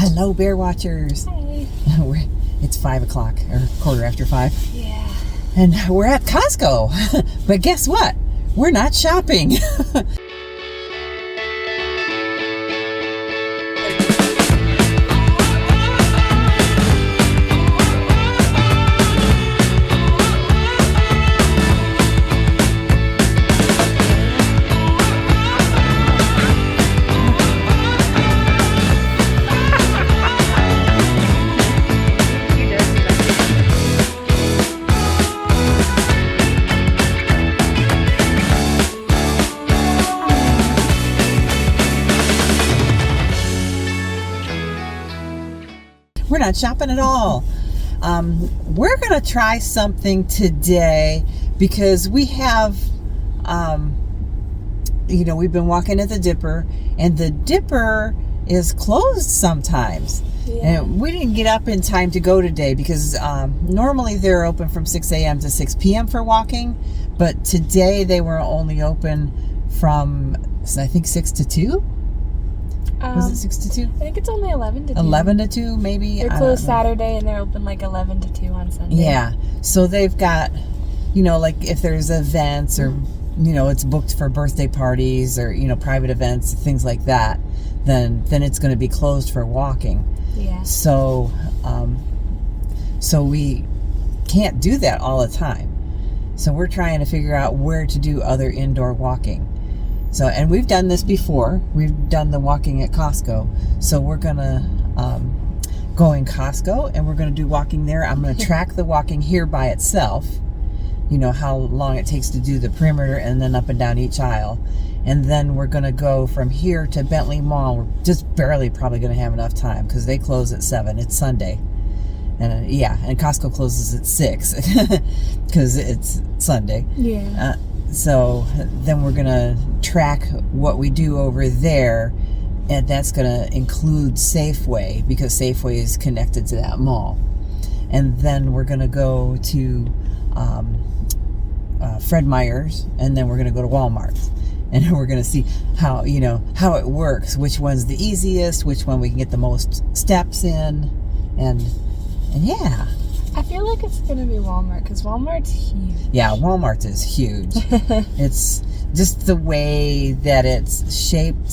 Hello, Bear Watchers. Hi. It's 5 o'clock, or 5:15. Yeah. And we're at Costco. But guess what? We're not shopping. We're not shopping at all. We're going to try something today because we have, we've been walking at the Dipper, and the Dipper is closed sometimes. Yeah. And we didn't get up in time to go today because normally they're open from 6 a.m. to 6 p.m. for walking, but today they were only open from, I think, 6 to 2? Was it 6 to 2? I think it's only 11 to 2. 11 to 2, maybe? They're closed Saturday, and they're open like 11 to 2 on Sunday. Yeah. So they've got, like if there's events or, it's booked for birthday parties or, private events, things like that, then it's going to be closed for walking. Yeah. So, so we can't do that all the time. So we're trying to figure out where to do other indoor walking. So, and we've done this before. We've done the walking at Costco. So we're going to go in Costco and we're going to do walking there. I'm going to track the walking here by itself. How long it takes to do the perimeter and then up and down each aisle. And then we're going to go from here to Bentley Mall. We're just barely probably going to have enough time because they close at 7. It's Sunday. And and Costco closes at 6 because it's Sunday. Yeah. So then we're going to track what we do over there, and that's going to include Safeway because Safeway is connected to that mall. And then we're going to go to Fred Meyer's, and then we're going to go to Walmart. And we're going to see how it works, which one's the easiest, which one we can get the most steps in, and yeah. I feel like it's going to be Walmart because Walmart's huge. Yeah, Walmart is huge. It's just the way that it's shaped,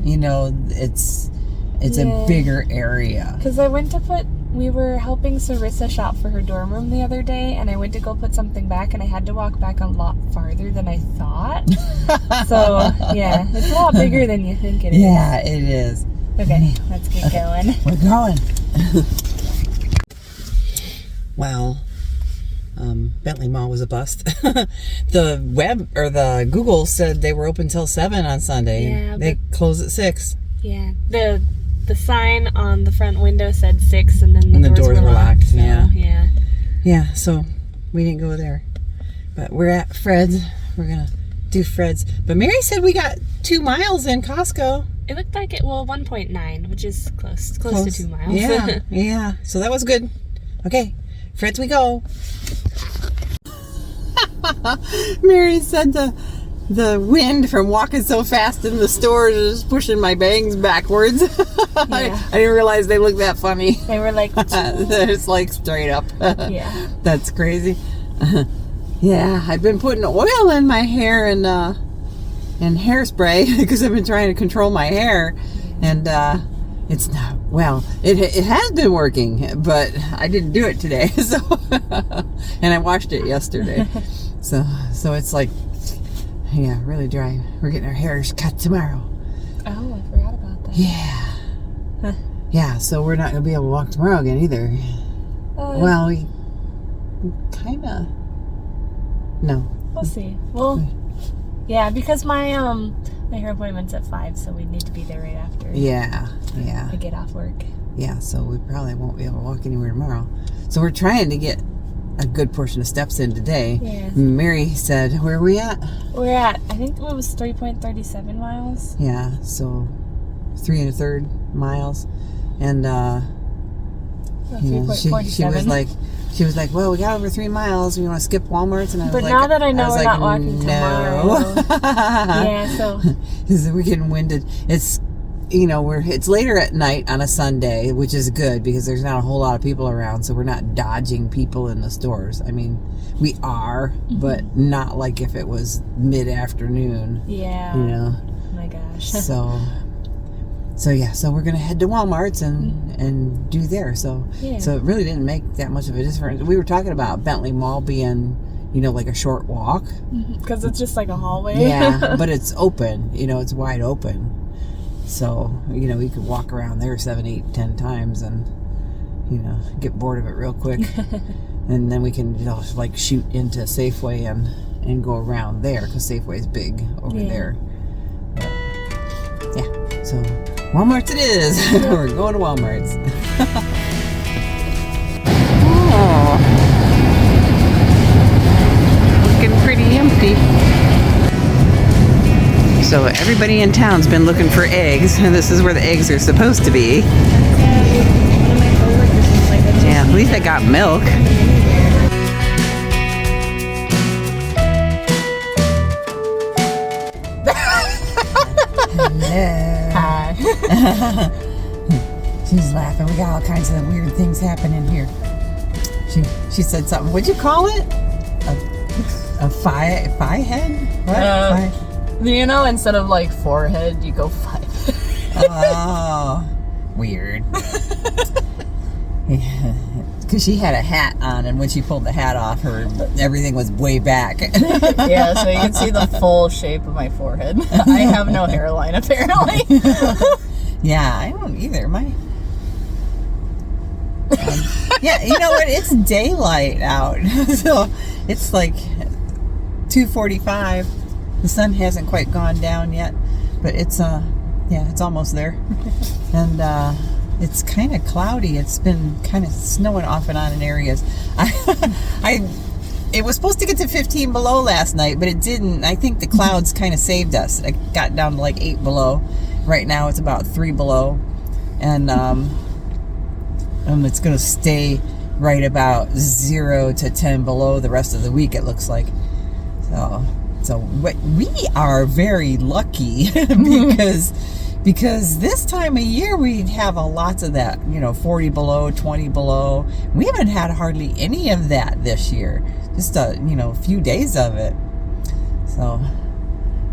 it's a bigger area. Because we were helping Sarissa shop for her dorm room the other day, and I went to go put something back, and I had to walk back a lot farther than I thought. So, yeah, it's a lot bigger than you think it is. Yeah, it is. Okay, let's get going. We're going. Well, Bentley Mall was a bust. The Google said they were open till 7 on Sunday. Yeah, they close at 6. Yeah, the sign on the front window said 6, and then the doors were locked. So, yeah. So we didn't go there, but we're at Fred's. We're gonna do Fred's. But Mary said we got 2 miles in Costco. It looked like it. Well, 1.9, which is close to 2 miles. Yeah. So that was good. Okay. Fred's we go. Mary said the wind from walking so fast in the stores is pushing my bangs backwards. Yeah. I didn't realize they looked that funny. They were like... They're just like straight up. Yeah. That's crazy. Yeah, I've been putting oil in my hair and hairspray because I've been trying to control my hair. And it's not... Well, it has been working, but I didn't do it today. So, and I washed it yesterday. So it's like, really dry. We're getting our hairs cut tomorrow. Oh, I forgot about that. Yeah. Huh. Yeah, so we're not going to be able to walk tomorrow again either. Well, we kind of... No. We'll see. Well, yeah, because my hair appointment's at 5, so we need to be there right after. Yeah. I get off work. Yeah, so we probably won't be able to walk anywhere tomorrow. So we're trying to get a good portion of steps in today. Yeah. Mary said, where are we at? We're at, I think it was 3.37 miles. Yeah, so 3 1/3 miles. And, she was like, well, we got over 3 miles. We want to skip Walmart's. And I was but like, now that I know we're not walking no. tomorrow. Yeah, so. We're getting winded. It's it's later at night on a Sunday, which is good because there's not a whole lot of people around, so we're not dodging people in the stores. I mean, we are, but not like if it was mid-afternoon. Yeah. Oh my gosh. So we're gonna head to Walmart's and do there. So it really didn't make that much of a difference. We were talking about Bentley Mall being, like a short walk. Because it's just like a hallway. Yeah, but it's open. It's wide open. So, we could walk around there 7, 8, 10 times and, get bored of it real quick. And then we can like shoot into Safeway and go around there because Safeway's big over there. But, yeah, so Walmart's it is. We're going to Walmart's. Oh, looking pretty empty. So everybody in town's been looking for eggs, and this is where the eggs are supposed to be. Yeah, at least I got milk. Hello. Hi. She's laughing. We got all kinds of weird things happening here. She said something. What'd you call it? A phi head? What? Instead of like forehead, you go 5. Oh, weird. Yeah, because she had a hat on, and when she pulled the hat off, everything was way back. Yeah, so you can see the full shape of my forehead. I have no hairline, apparently. Yeah, I don't either. Yeah, you know what? It's daylight out, so it's like 2:45. The sun hasn't quite gone down yet, but it's almost there. And it's kind of cloudy. It's been kind of snowing off and on in areas. It was supposed to get to 15 below last night, but it didn't. I think the clouds kind of saved us. It got down to like 8 below. Right now it's about 3 below, and it's going to stay right about 0 to 10 below the rest of the week. It looks like. So we are very lucky because this time of year we'd have lots of that, 40 below, 20 below. We haven't had hardly any of that this year. Just a few days of it. So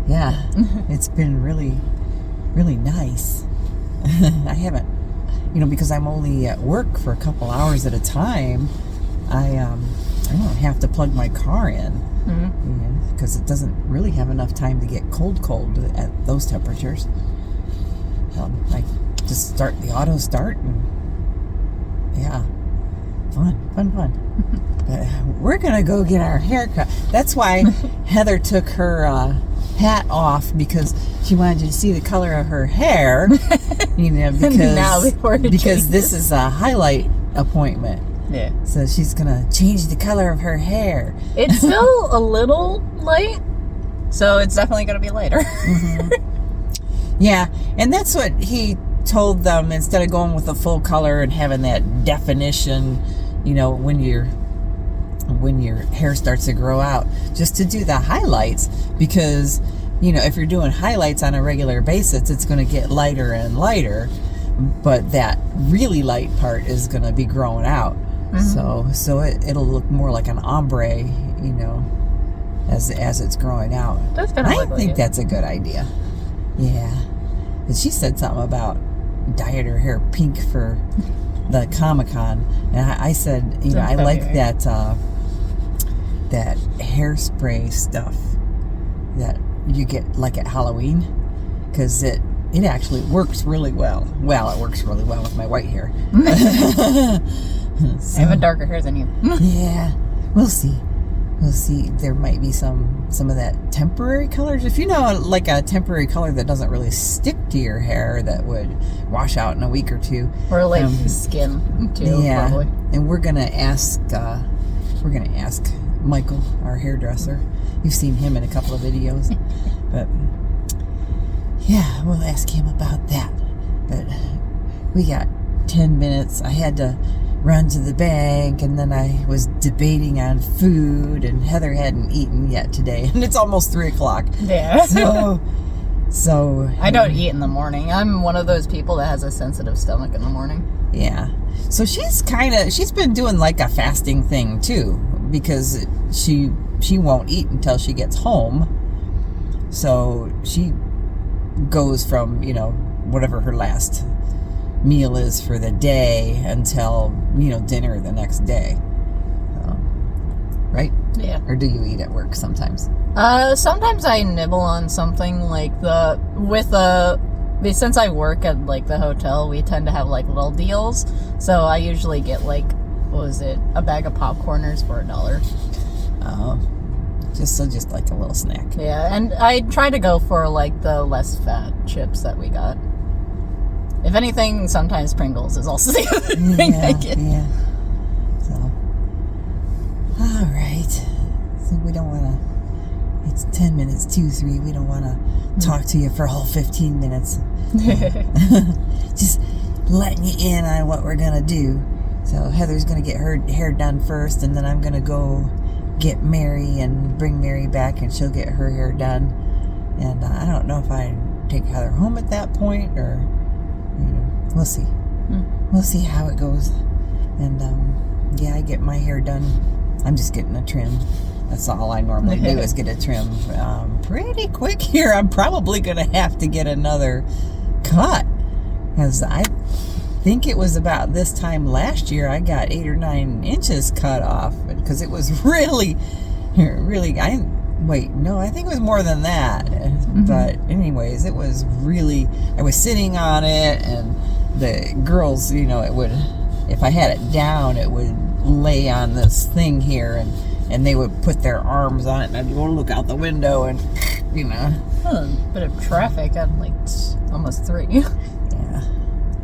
yeah, it's been really, really nice. I haven't, because I'm only at work for a couple hours at a time. I don't have to plug my car in. Because it doesn't really have enough time to get cold at those temperatures. I just start the auto start and yeah, fun. But we're gonna go get our hair cut. That's why Heather took her hat off, because she wanted you to see the color of her hair. Because this is a highlight appointment. Yeah. So she's gonna change the color of her hair. It's still a little light, so it's definitely gonna be lighter. Yeah, and that's what he told them, instead of going with the full color and having that definition, when your hair starts to grow out, just to do the highlights, because if you're doing highlights on a regular basis, it's going to get lighter and lighter, but that really light part is going to be growing out. So it'll look more like an ombre, as it's growing out. That's kind of I think that's a good idea. Yeah. But she said something about dyed her hair pink for the Comic-Con, and I said, I like that hairspray stuff that you get like at Halloween, because it actually works really well. Well, it works really well with my white hair. I have a darker hair than you. Yeah, we'll see. There might be some of that temporary colors. If like a temporary color that doesn't really stick to your hair, that would wash out in a week or two. Or like skin too, yeah, probably. And we're gonna ask Michael, our hairdresser. You've seen him in a couple of videos. But yeah, we'll ask him about that. But we got 10 minutes. I had to run to the bank, and then I was debating on food, and Heather hadn't eaten yet today, and it's almost 3 o'clock. Yeah. So So I don't eat in the morning. I'm one of those people that has a sensitive stomach in the morning. yeah. So she's been doing like a fasting thing too, because she won't eat until she gets home. So she goes from, whatever her last meal is for the day until, dinner the next day. Right? Yeah. Or do you eat at work sometimes? Sometimes I nibble on something like since I work at like the hotel, we tend to have like little deals. So I usually get like, a bag of popcorners for $1. Just like a little snack. Yeah, and I try to go for like the less fat chips that we got. If anything, sometimes Pringles is also the other thing I get. Yeah. So, all right. So we don't want to. It's 10 minutes to 3. We don't want to talk to you for a whole 15 minutes. Just letting you in on what we're gonna do. So Heather's gonna get her hair done first, and then I'm gonna go get Mary and bring Mary back, and she'll get her hair done. And I don't know if I take Heather home at that point, or we'll see. We'll see how it goes. And I get my hair done. I'm just getting a trim. That's all I normally do is get a trim pretty quick here. I'm probably going to have to get another cut, because I think it was about this time last year I got 8 or 9 inches cut off, because it was really, I think it was more than that. But anyways, it was really, I was sitting on it, and the girls, it would, if I had it down, it would lay on this thing here, and they would put their arms on it, and I'd go look out the window, and A bit of traffic at like almost 3. Yeah, I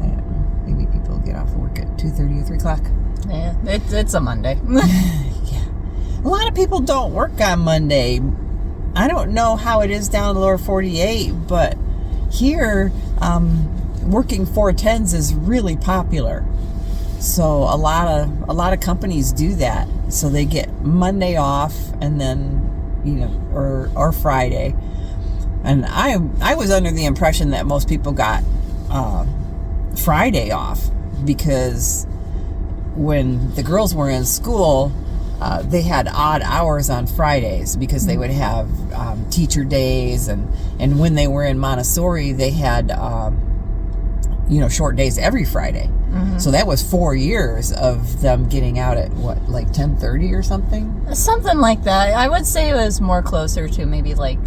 don't know. Maybe people get off work at 2:30 or 3 o'clock. Yeah, it's a Monday. Yeah, a lot of people don't work on Monday. I don't know how it is down in the lower 48, but here, working 410s is really popular. So a lot of companies do that. So they get Monday off, and then or Friday. And I was under the impression that most people got Friday off, because when the girls were in school, they had odd hours on Fridays, because they would have teacher days, and when they were in Montessori, they had short days every Friday. So that was 4 years of them getting out at like 10:30 or something? Something like that. I would say it was more closer to maybe like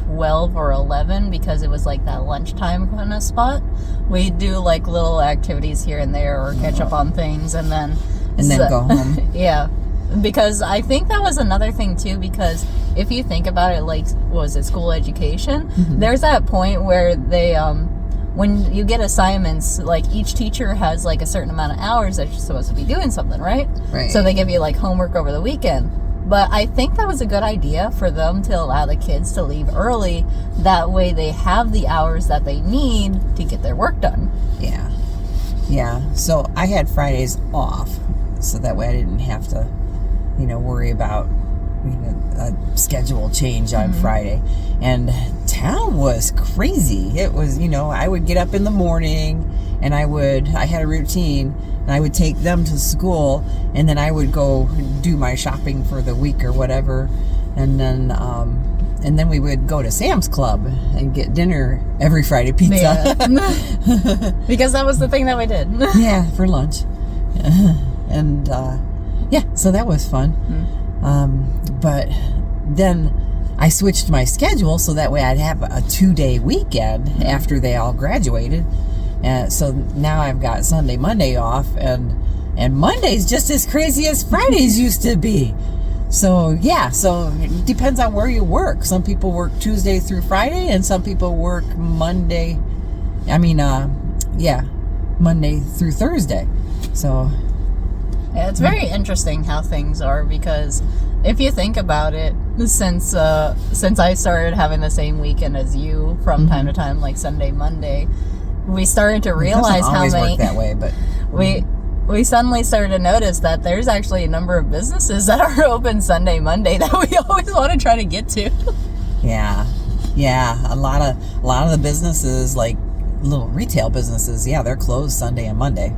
12 or 11, because it was like that lunchtime kind of spot. We do like little activities here and there, or catch up on things, and then go home. Yeah, because I think that was another thing too, because if you think about it, like, school education, there's that point where they when you get assignments, like each teacher has like a certain amount of hours that you're supposed to be doing something, right? Right. So they give you like homework over the weekend. But I think that was a good idea for them to allow the kids to leave early. That way they have the hours that they need to get their work done. Yeah. Yeah. So I had Fridays off, so that way I didn't have to, worry about a schedule change on Friday. And town was crazy. It was, I would get up in the morning, and I had a routine, and I would take them to school, and then I would go do my shopping for the week or whatever, and then we would go to Sam's Club and get dinner every Friday, pizza. Yeah. Because that was the thing that we did. Yeah, for lunch. And so that was fun. But then I switched my schedule so that way I'd have a 2-day weekend after they all graduated. And so now I've got Sunday, Monday off, and Monday's just as crazy as Fridays used to be. So so it depends on where you work. Some people work Tuesday through Friday, and some people work Monday through Thursday. So yeah, it's very interesting how things are, because if you think about it, since I started having the same weekend as you from time to time, like Sunday, Monday, we started to realize how many work that way, but we suddenly started to notice that there's actually a number of businesses that are open Sunday, Monday that we always want to try to get to. Yeah. Yeah, a lot of the businesses, like little retail businesses, yeah, they're closed Sunday and Monday.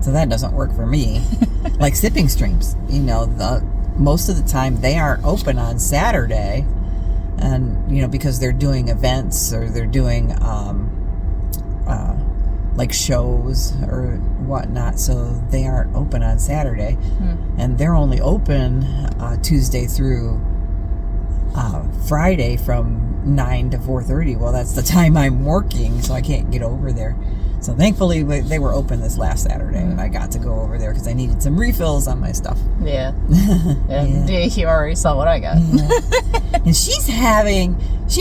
So that doesn't work for me. Like Sipping Streams, you know, most of the time they aren't open on Saturday, and you know, because they're doing events or they're doing like shows or whatnot, so they aren't open on Saturday. And they're only open Tuesday through Friday from 9 to 4:30. Well, that's the time I'm working, so I can't get over there. So thankfully they were open this last Saturday, and I got to go over there because I needed some refills on my stuff. Yeah. You already saw what I got. And she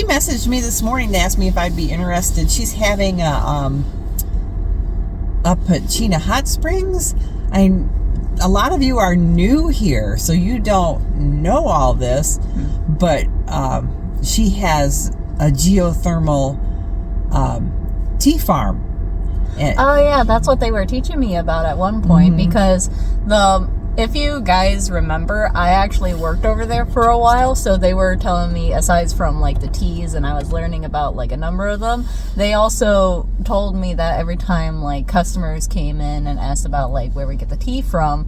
messaged me this morning to ask me if I'd be interested. She's having up at Chena Hot Springs. A lot of you are new here, so you don't know all this, but she has a geothermal tea farm. Oh yeah, that's what they were teaching me about at one point, because if you guys remember, I actually worked over there for a while, so they were telling me, aside from like the teas, and I was learning about like a number of them, they also told me that every time like customers came in and asked about like where we get the tea from,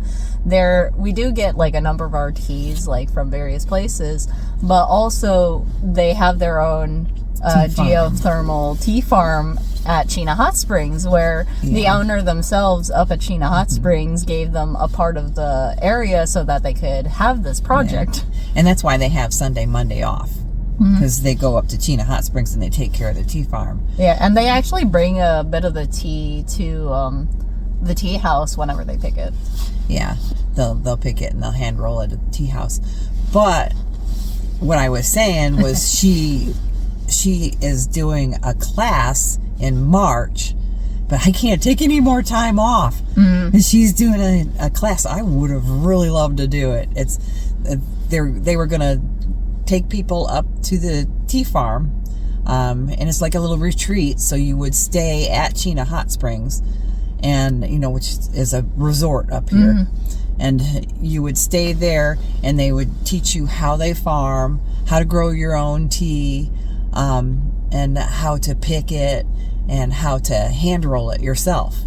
we do get like a number of our teas like from various places, but also they have their own geothermal tea farm at Chena Hot Springs, where the owner themselves up at Chena Hot Springs gave them a part of the area so that they could have this project. And that's why they have Sunday, Monday off, because they go up to Chena Hot Springs and they take care of the tea farm. Yeah, and they actually bring a bit of the tea to the tea house whenever they pick it. Yeah, they'll pick it and they'll hand roll it at the tea house. But what I was saying was she is doing a class in March, but I can't take any more time off. And she's doing a class. I would have really loved to do it. They were gonna take people up to the tea farm, and it's like a little retreat. So you would stay at Chena Hot Springs, and you know, which is a resort up here. And you would stay there, and they would teach you how they farm, how to grow your own tea, and how to pick it, and how to hand roll it yourself.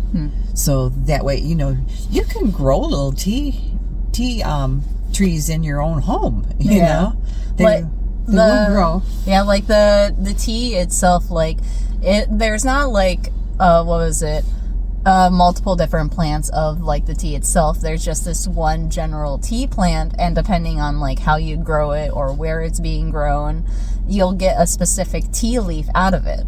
So that way, you know, you can grow little tea trees in your own home. You know, they will grow. Yeah, like the tea itself, like there's not like multiple different plants of like the tea itself. There's just this one general tea plant, and depending on like how you grow it or where it's being grown, you'll get a specific tea leaf out of it,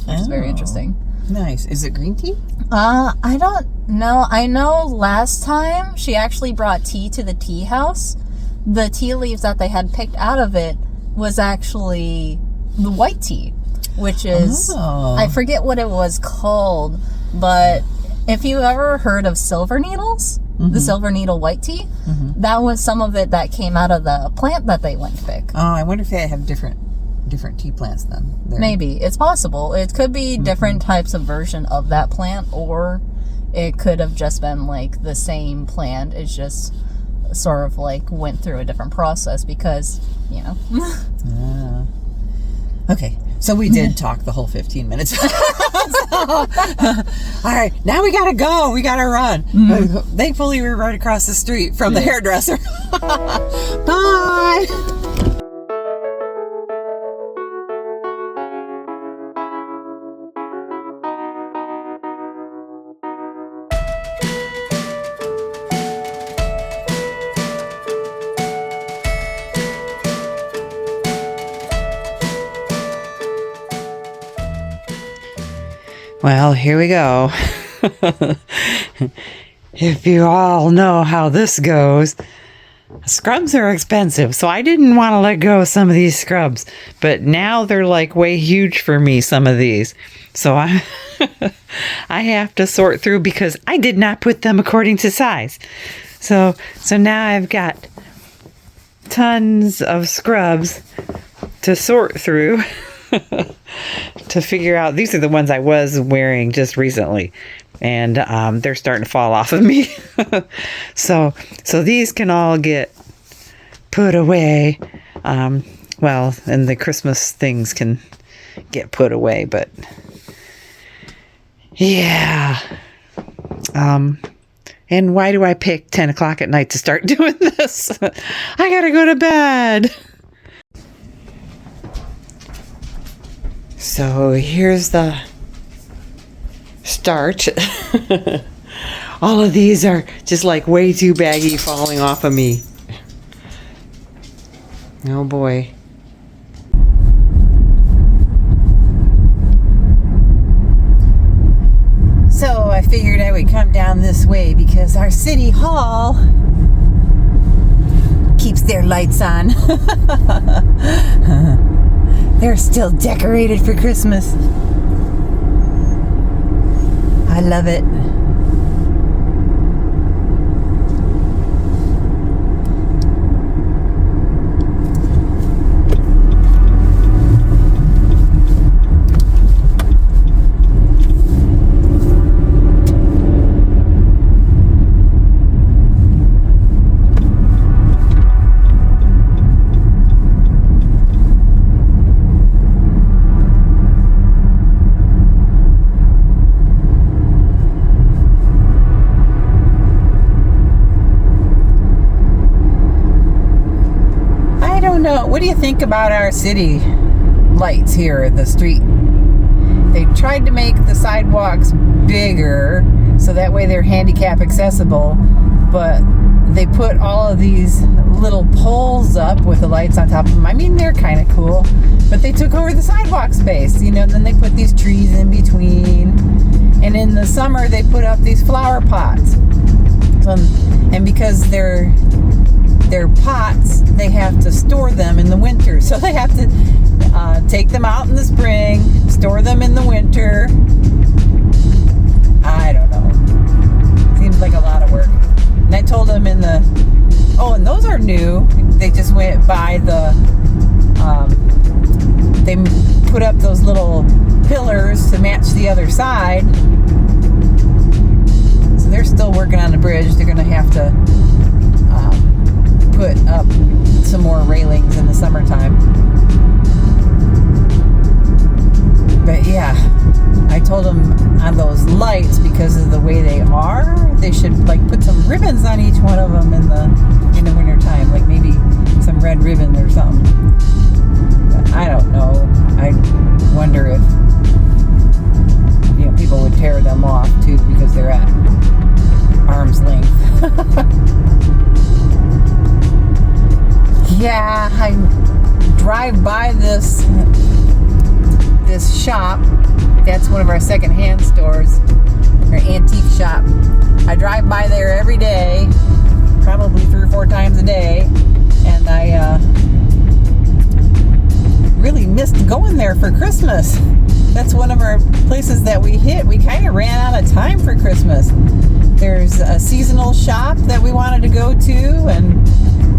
which is very interesting. Nice. Is it green tea? I don't know. I know last time she actually brought tea to the tea house. The tea leaves that they had picked out of it was actually the white tea, which is, I forget what it was called, but if you ever heard of silver needles, the silver needle white tea, that was some of it that came out of the plant that they went to pick. Oh, I wonder if they have different tea plants then. Maybe. It's possible. It could be different types of version of that plant, or it could have just been like the same plant. It's just sort of like went through a different process because, you know. Okay. So we did talk the whole 15 minutes. All right, now we gotta go. We gotta run. Thankfully, we're right across the street from the hairdresser. Bye. Well, here we go. If you all know how this goes, scrubs are expensive, so I didn't want to let go of some of these scrubs, but now they're like way huge for me, some of these. So I have to sort through because I did not put them according to size. So now I've got tons of scrubs to sort through. To figure out, these are the ones I was wearing just recently, and they're starting to fall off of me. So these can all get put away Well, and the Christmas things can get put away, but yeah. And why do I pick 10 o'clock at night to start doing this? I gotta go to bed. So here's the start. All of these are just like way too baggy, falling off of me. Oh boy. So I figured I would come down this way because our city hall keeps their lights on. They're still decorated for Christmas. I love it. What do you think about our city lights here at the street? They tried to make the sidewalks bigger so that way they're handicap accessible, but they put all of these little poles up with the lights on top of them. I mean, they're kind of cool, but they took over the sidewalk space, you know, then they put these trees in between, and in the summer they put up these flower pots. And because they're pots, they have to store them in the winter. So they have to take them out in the spring, store them in the winter. I don't know. Seems like a lot of work. And I told them and those are new. They just went by they put up those little pillars to match the other side. So they're still working on the bridge. They're going to have to put up some more railings in the summertime. But yeah, I told them on those lights, because of the way they are, they should like put some ribbons on each one of them in the winter time, like maybe some red ribbon or something. But I don't know. I wonder if people would tear them off too because they're at arm's length. Yeah, I drive by this shop. That's one of our secondhand stores, our antique shop. I drive by there every day, probably 3 or 4 times a day, and I really missed going there for Christmas. That's one of our places that we hit. We kind of ran out of time for Christmas. There's a seasonal shop that we wanted to go to, and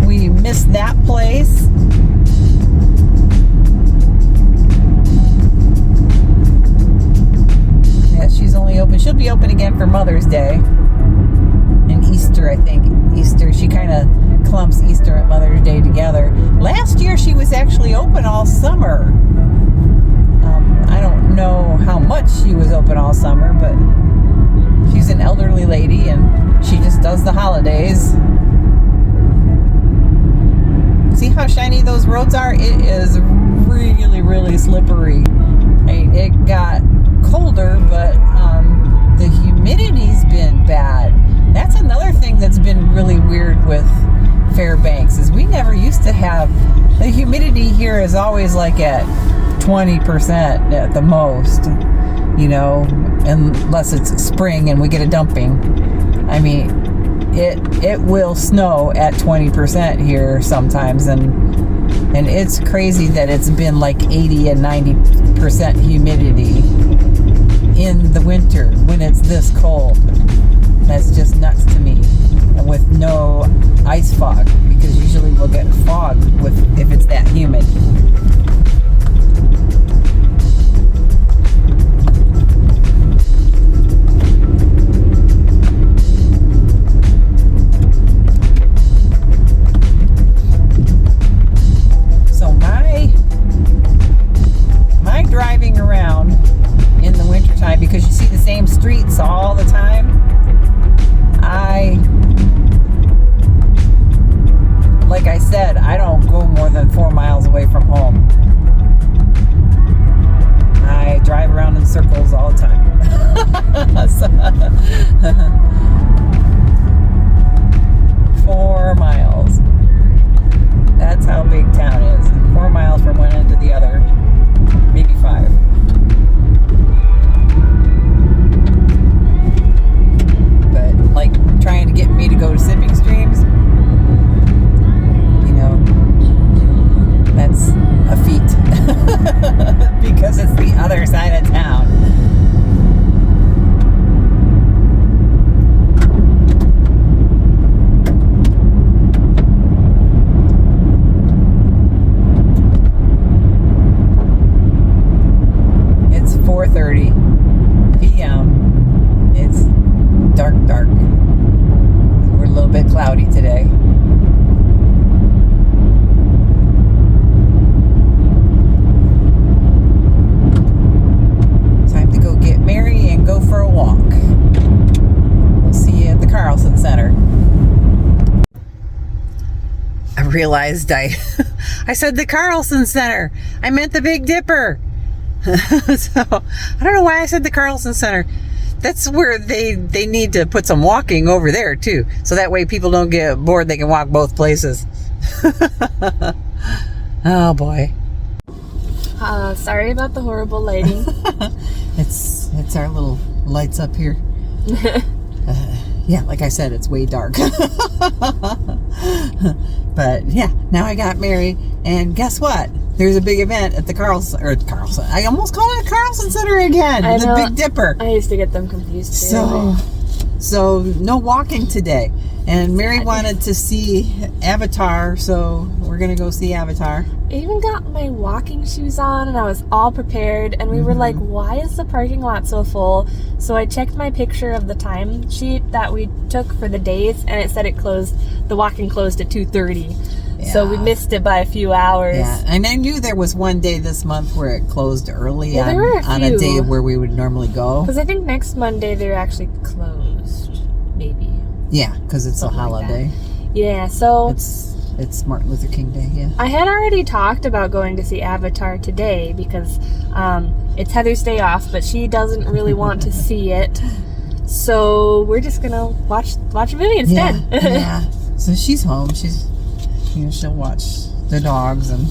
we missed that place. Yeah, she's only open. She'll be open again for Mother's Day and Easter, I think. Easter, she kind of clumps Easter and Mother's Day together. Last year she was actually open all summer. I don't know how much she was open all summer, but she's an elderly lady and she just does the holidays. See how shiny those roads are? It is really, really slippery. It got colder, but the humidity's been bad. That's another thing that's been really weird with Fairbanks, is we never used to have, the humidity here is always like at 20% at the most, unless it's spring and we get a dumping. I mean, it will snow at 20% here sometimes, and it's crazy that it's been like 80 and 90% humidity in the winter when it's this cold. That's just nuts to me. And with no ice fog, because usually we'll get fog if it's that humid. So my streets all the time. Like I said, I don't go more than 4 miles away from home. I drive around in circles all the time. 4 miles. That's how big town is. 4 miles from one end to the other. Maybe 5. But like trying to get me to go to Sipping Streams, you know, that's a feat. Because it's the other side of town. It's 4:30 p.m. It's dark. We're a little bit cloudy today. Time to go get Mary and go for a walk. We'll see you at the Carlson Center. I realized I said the Carlson Center. I meant the Big Dipper. So I don't know why I said the Carlson Center. That's where they need to put some walking over there too, so that way people don't get bored. They can walk both places. Oh boy. Sorry about the horrible lighting. It's our little lights up here. Yeah, like I said, it's way dark. But yeah, now I got Mary, and guess what? There's a big event at the Carlson. I almost called it a Carlson Center again. The Big Dipper. I used to get them confused too. So no walking today. And Mary wanted to see Avatar, so we're gonna go see Avatar. I even got my walking shoes on, and I was all prepared, and we were like, why is the parking lot so full? So I checked my picture of the time sheet that we took for the days, and it said the walking closed at 2:30. Yeah. So we missed it by a few hours. Yeah, and I knew there was one day this month where it closed early Yeah, there were a on a few. day where we would normally go. Because I think next Monday they're actually closed, maybe. Yeah, because it's Something a like holiday. Yeah, so It's Martin Luther King Day, yeah. I had already talked about going to see Avatar today because it's Heather's day off, but she doesn't really want to see it. So we're just gonna watch a movie instead. Yeah. So she's home. She'll watch the dogs and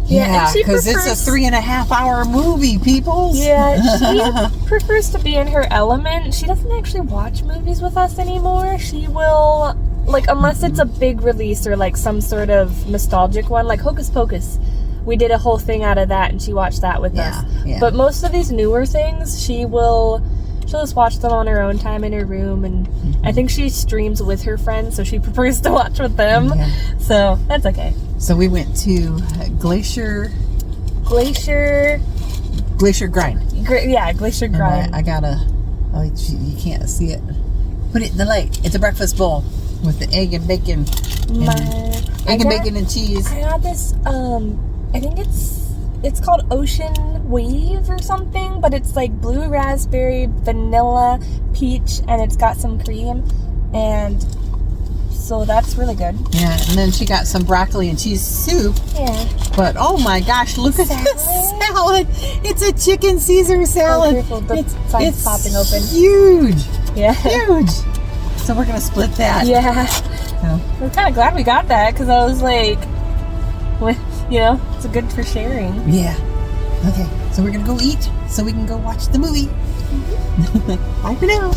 Yeah, and she because it's a 3.5 hour movie, people. Yeah, she prefers to be in her element. She doesn't actually watch movies with us anymore. She will, like, unless it's a big release or like some sort of nostalgic one, like Hocus Pocus. We did a whole thing out of that, and she watched that with us. Yeah. But most of these newer things, she'll just watch them on her own time in her room, and I think she streams with her friends, so she prefers to watch with them. Yeah. So that's okay. So we went to Glacier Glacier Grind. Glacier And Grind. I got you can't see it. Put it in the light. It's a breakfast bowl with the egg and bacon. Bacon and cheese. I got this, I think it's called Ocean Wave or something, but it's like blue raspberry, vanilla, peach, and it's got some cream, and so that's really good. Yeah, and then she got some broccoli and cheese soup. Yeah. But oh my gosh, look at this salad! It's a chicken Caesar salad. Oh, careful, the side's popping open. Huge. Yeah. Huge. So we're gonna split that. Yeah. So, I'm kind of glad we got that because I was like, it's good for sharing. yeah. Okay, so we're gonna go eat so we can go watch the movie. Bye for now.